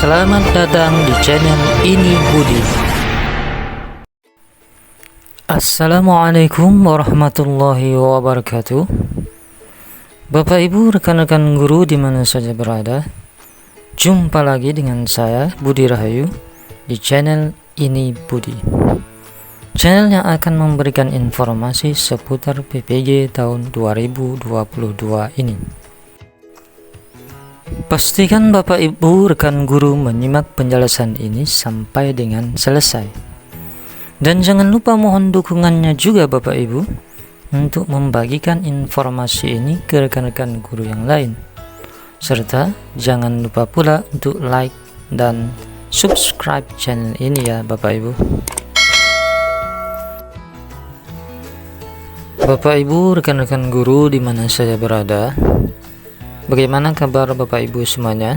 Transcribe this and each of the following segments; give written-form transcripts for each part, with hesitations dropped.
Selamat datang di channel Ini Budi. Assalamualaikum warahmatullahi wabarakatuh. Bapak Ibu, rekan-rekan guru di mana saja berada, jumpa lagi dengan saya Budi Rahayu di channel Ini Budi, channel yang akan memberikan informasi seputar PPG tahun 2022 ini. Pastikan Bapak Ibu rekan guru menyimak penjelasan ini sampai dengan selesai. Dan jangan lupa mohon dukungannya juga Bapak Ibu untuk membagikan informasi ini ke rekan-rekan guru yang lain. Serta jangan lupa pula untuk like dan subscribe channel ini ya Bapak Ibu. Bapak Ibu rekan-rekan guru di mana saja berada, bagaimana kabar Bapak Ibu semuanya?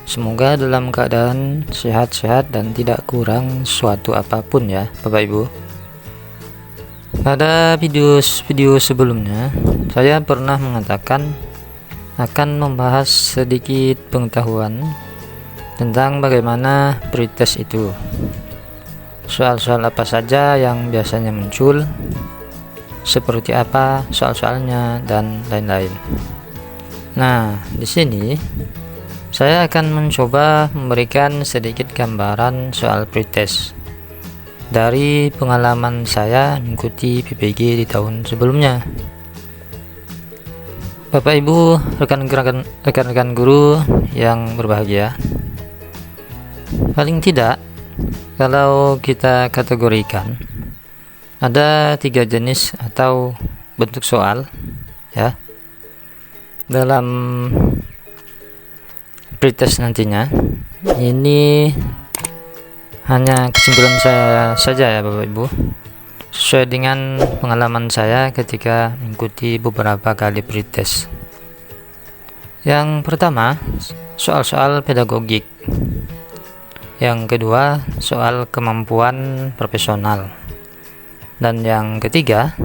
Semoga dalam keadaan sehat-sehat dan tidak kurang suatu apapun ya Bapak Ibu. Pada video sebelumnya saya pernah mengatakan akan membahas sedikit pengetahuan tentang bagaimana pretest itu. Soal-soal apa saja yang biasanya muncul, seperti apa soal-soalnya, dan lain-lain. Nah, di sini saya akan mencoba memberikan sedikit gambaran soal pretest dari pengalaman saya mengikuti PPG di tahun sebelumnya. Bapak Ibu, rekan-rekan guru yang berbahagia, paling tidak kalau kita kategorikan ada 3 jenis atau bentuk soal ya dalam pretest nantinya. Ini hanya kesimpulan saya saja ya Bapak Ibu, sesuai dengan pengalaman saya ketika mengikuti beberapa kali pretest. Yang pertama, soal-soal pedagogik. Yang kedua, soal kemampuan profesional. Dan yang ketiga,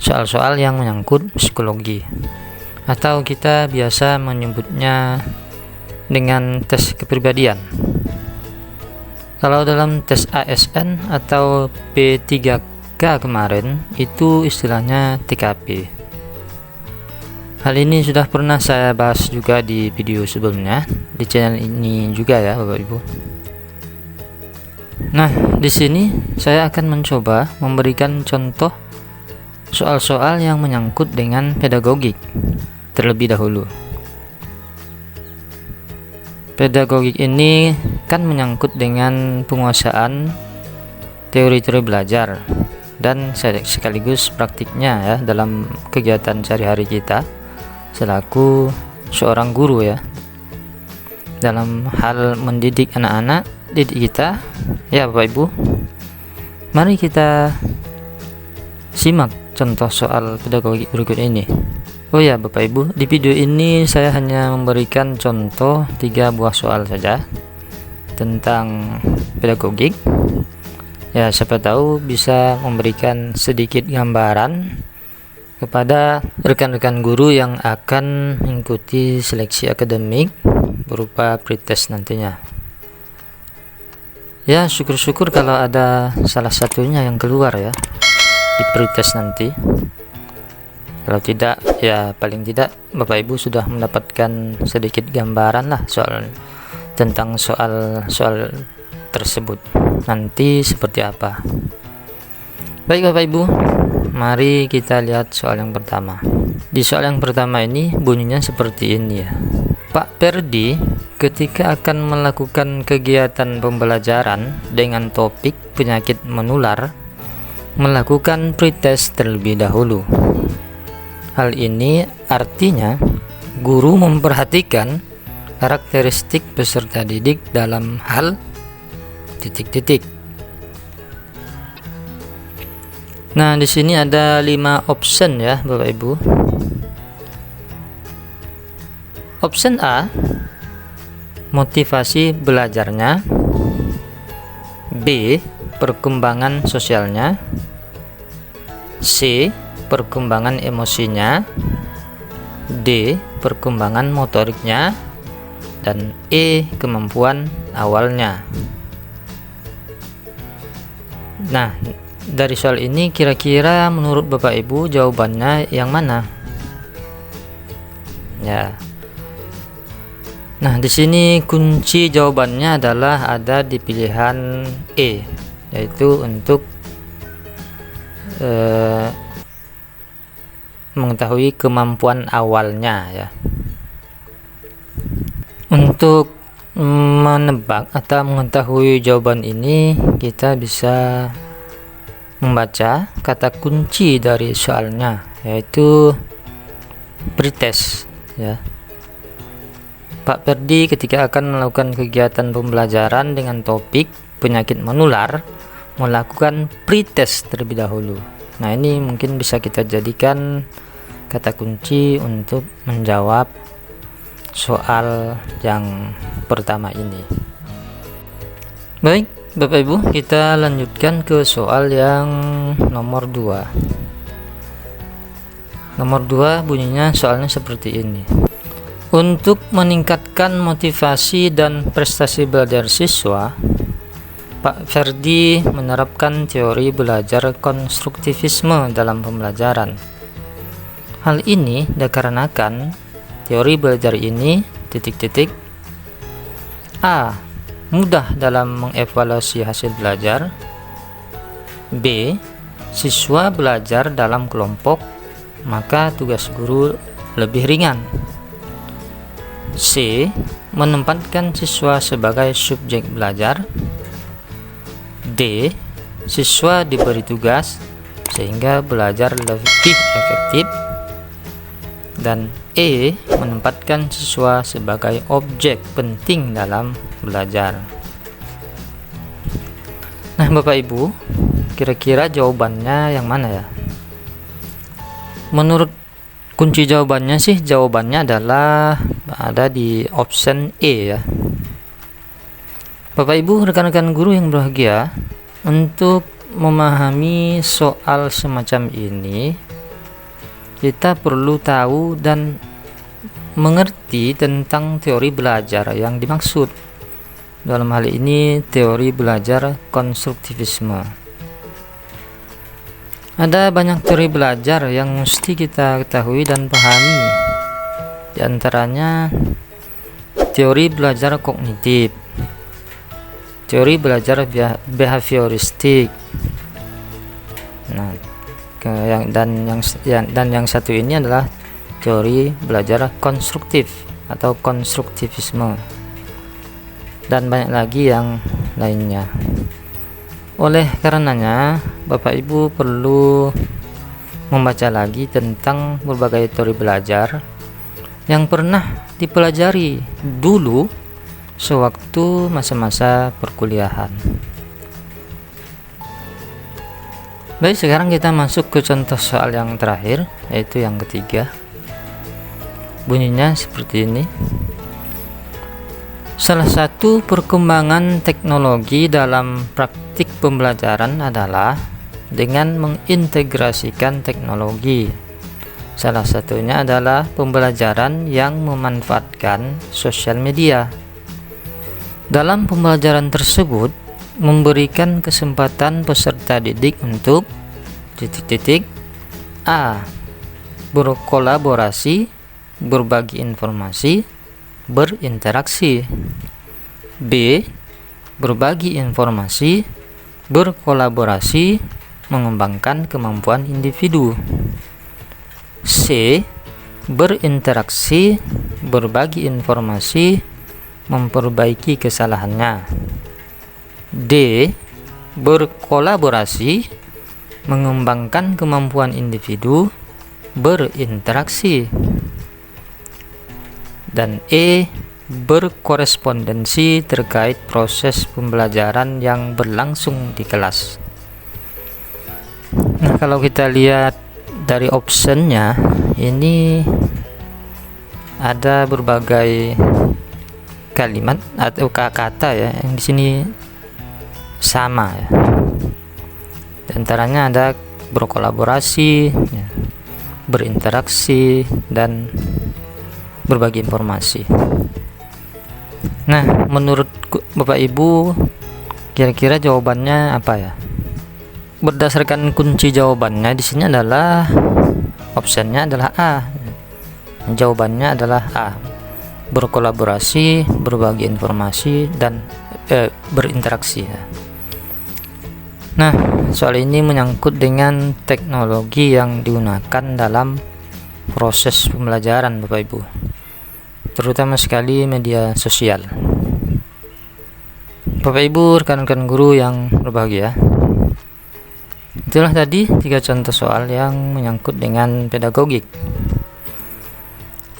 soal-soal yang menyangkut psikologi, atau kita biasa menyebutnya dengan tes kepribadian. Kalau dalam tes ASN atau P3K kemarin itu istilahnya TKP. Hal ini sudah pernah saya bahas juga di video sebelumnya di channel ini juga ya Bapak Ibu. Nah, di sini saya akan mencoba memberikan contoh soal-soal yang menyangkut dengan pedagogik terlebih dahulu. Pedagogik ini kan menyangkut dengan penguasaan teori-teori belajar dan sekaligus praktiknya ya dalam kegiatan sehari-hari kita selaku seorang guru ya, dalam hal mendidik anak-anak didik kita ya Bapak Ibu. Mari kita simak contoh soal pedagogik berikut ini. Oh ya Bapak Ibu, di video ini saya hanya memberikan contoh 3 buah soal saja tentang pedagogik. Ya, siapa tahu bisa memberikan sedikit gambaran kepada rekan-rekan guru yang akan mengikuti seleksi akademik berupa pretest nantinya. Ya, syukur-syukur kalau ada salah satunya yang keluar ya di pretest nanti. Kalau tidak, ya paling tidak Bapak Ibu sudah mendapatkan sedikit gambaran lah tentang soal tersebut nanti seperti apa. Baik Bapak Ibu, mari kita lihat soal yang pertama. Di soal yang pertama ini bunyinya seperti ini ya. Pak Perdi ketika akan melakukan kegiatan pembelajaran dengan topik penyakit menular melakukan pretest terlebih dahulu. Hal ini artinya guru memperhatikan karakteristik peserta didik dalam hal ... Nah, di sini ada 5 option ya Bapak Ibu. Option A, motivasi belajarnya. B, perkembangan sosialnya. C, perkembangan emosinya. D, perkembangan motoriknya. dan E kemampuan awalnya. Nah, dari soal ini kira-kira menurut Bapak Ibu jawabannya yang mana? Ya. Nah, di sini kunci jawabannya adalah ada di pilihan E, yaitu untuk mengetahui kemampuan awalnya ya. Untuk menebak atau mengetahui jawaban ini, kita bisa membaca kata kunci dari soalnya, yaitu pretest ya. Pak Ferdi ketika akan melakukan kegiatan pembelajaran dengan topik penyakit menular melakukan pretest terlebih dahulu. Nah, ini mungkin bisa kita jadikan kata kunci untuk menjawab soal yang pertama ini. Baik Bapak Ibu, kita lanjutkan ke soal yang nomor 2. Nomor 2 bunyinya soalnya seperti ini. Untuk meningkatkan motivasi dan prestasi belajar siswa, Pak Ferdi menerapkan teori belajar konstruktivisme dalam pembelajaran. Hal ini dikarenakan teori belajar ini A. Mudah dalam mengevaluasi hasil belajar. B. Siswa belajar dalam kelompok, maka tugas guru lebih ringan. C. Menempatkan siswa sebagai subjek belajar. D. Siswa diberi tugas sehingga belajar lebih efektif. Dan E. Menempatkan siswa sebagai objek penting dalam belajar. Nah Bapak Ibu, kira-kira jawabannya yang mana ya? Menurut kunci jawabannya sih, jawabannya adalah ada di option E ya. Bapak Ibu, rekan-rekan guru yang berbahagia, untuk memahami soal semacam ini, kita perlu tahu dan mengerti tentang teori belajar yang dimaksud. Dalam hal ini teori belajar konstruktivisme. Ada banyak teori belajar yang mesti kita ketahui dan pahami. Di antaranya teori belajar kognitif, teori belajar behavioristik. Nah, dan yang satu ini adalah teori belajar konstruktif atau konstruktivisme, dan banyak lagi yang lainnya. Oleh karenanya Bapak Ibu perlu membaca lagi tentang berbagai teori belajar yang pernah dipelajari dulu sewaktu masa-masa perkuliahan. Baik, sekarang kita masuk ke contoh soal yang terakhir, yaitu yang ketiga. Bunyinya seperti ini. Salah satu perkembangan teknologi dalam praktik pembelajaran adalah dengan mengintegrasikan teknologi. Salah satunya adalah pembelajaran yang memanfaatkan sosial media. Dalam pembelajaran tersebut, memberikan kesempatan peserta didik untuk A. Berkolaborasi, berbagi informasi, berinteraksi. B. Berbagi informasi, berkolaborasi, mengembangkan kemampuan individu. C. Berinteraksi, berbagi informasi, memperbaiki kesalahannya. D. Berkolaborasi, mengembangkan kemampuan individu, berinteraksi. Dan E. Berkorespondensi terkait proses pembelajaran yang berlangsung di kelas. Nah, kalau kita lihat dari optionnya, ini ada berbagai kalimat atau kata ya yang di sini sama ya. Di antaranya ada berkolaborasi, ya, berinteraksi, dan berbagi informasi. Nah, menurut Bapak Ibu, kira-kira jawabannya apa ya? Berdasarkan kunci jawabannya di sini adalah optionnya adalah A. Jawabannya adalah A. Berkolaborasi, berbagi informasi, dan berinteraksi. Nah, soal ini menyangkut dengan teknologi yang digunakan dalam proses pembelajaran Bapak Ibu, terutama sekali media sosial. Bapak Ibu, rekan-rekan guru yang berbahagia, itulah tadi 3 contoh soal yang menyangkut dengan pedagogik.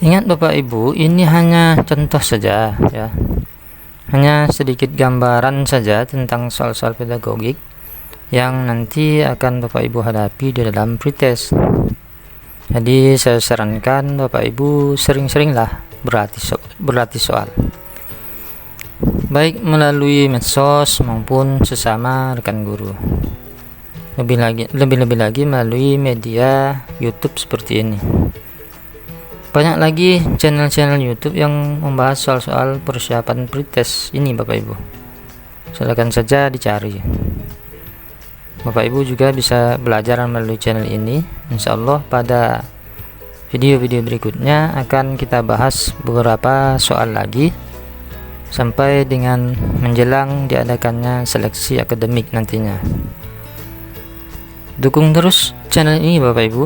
Ingat Bapak Ibu, ini hanya contoh saja ya, hanya sedikit gambaran saja tentang soal-soal pedagogik yang nanti akan Bapak Ibu hadapi di dalam pretest. Jadi saya sarankan Bapak Ibu sering-seringlah berlatih soal, baik melalui medsos maupun sesama rekan guru. Lebih lagi melalui media YouTube seperti ini. Banyak lagi channel-channel YouTube yang membahas soal-soal persiapan pretest ini Bapak Ibu. Silakan saja dicari. Bapak Ibu juga bisa belajar melalui channel ini. Insya Allah pada video-video berikutnya akan kita bahas beberapa soal lagi sampai dengan menjelang diadakannya seleksi akademik nantinya. Dukung terus channel ini Bapak Ibu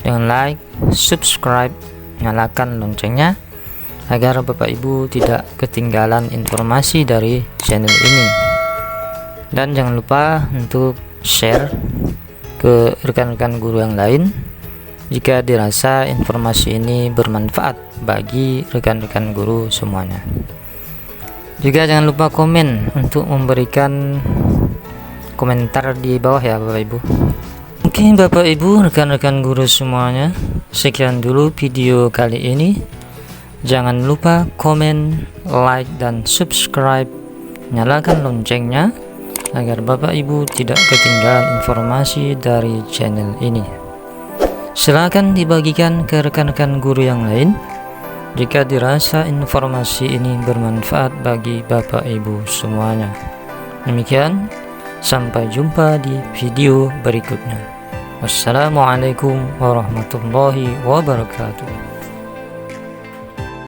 dengan like, subscribe, nyalakan loncengnya agar Bapak Ibu tidak ketinggalan informasi dari channel ini. Dan jangan lupa untuk share ke rekan-rekan guru yang lain jika dirasa informasi ini bermanfaat bagi rekan-rekan guru semuanya. Juga jangan lupa komen untuk memberikan komentar di bawah ya Bapak Ibu. Oke Bapak Ibu, rekan-rekan guru semuanya, sekian dulu video kali ini. Jangan lupa komen, like, dan subscribe, nyalakan loncengnya agar Bapak Ibu tidak ketinggalan informasi dari channel ini. Silakan dibagikan ke rekan-rekan guru yang lain jika dirasa informasi ini bermanfaat bagi Bapak Ibu semuanya. Demikian, sampai jumpa di video berikutnya. Wassalamualaikum warahmatullahi wabarakatuh.